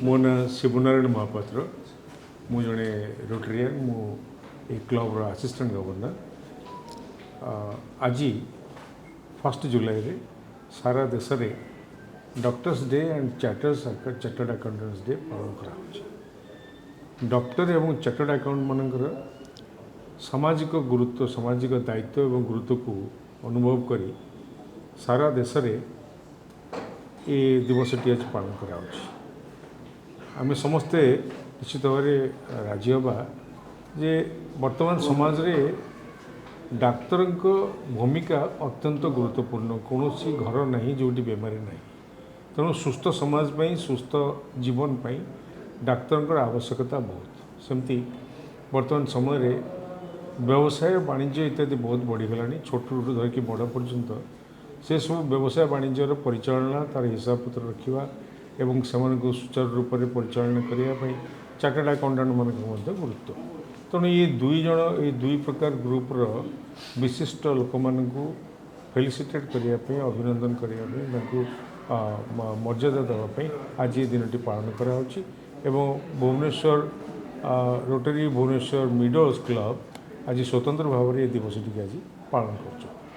मो ना शिवनारायण महापात्र मु जड़े रोटेरियन मु क्लब असिस्टेंट गवर्नर आज 1 जुलाई रे सारा देश में doctors day and chartered accountants day पालन करा डॉक्टर एवं चार्टर्ड अकाउंट मानकर सामाजिक गुरुत्व सामाजिक दायित्व एवं गुरुत्व को अनुभव करी सारा देश में ये दिवसटी आज पालन करा आम समस्ते निश्चित भाव राजी हवा जे वर्तमान समाज रे डाक्तर भूमिका अत्यंत गुरुत्वपूर्ण कौन घर नहीं जो बेमारी ना तेणु सुस्थ समाज पाई सुस्थ जीवन पाई डाक्तर आवश्यकता बहुत सेमती वर्तमान समय रे व्यवसाय वाणिज्य इत्यादि बहुत बढ़ीगला छोट धरिकी बड़ पर्यंत से सब व्यवसाय वाणिज्यर परिचालना तार हिसाब पत्र रखा एवं से सुचारू रूप से परिचालना करने चार्टर्ड अकाउंटेंट मान गुरुत्व तेणु ये दुई प्रकार ग्रुपर विशिष्ट लोक मानू फेलिसिटेट करने अभिनंदन करने मर्यादा देवाई आज ये दिन पालन कराऊँच भुवनेश्वर रोटरी भुवनेश्वर मिडल्स क्लब आज स्वतंत्र भाव में दिवस आज पालन कर।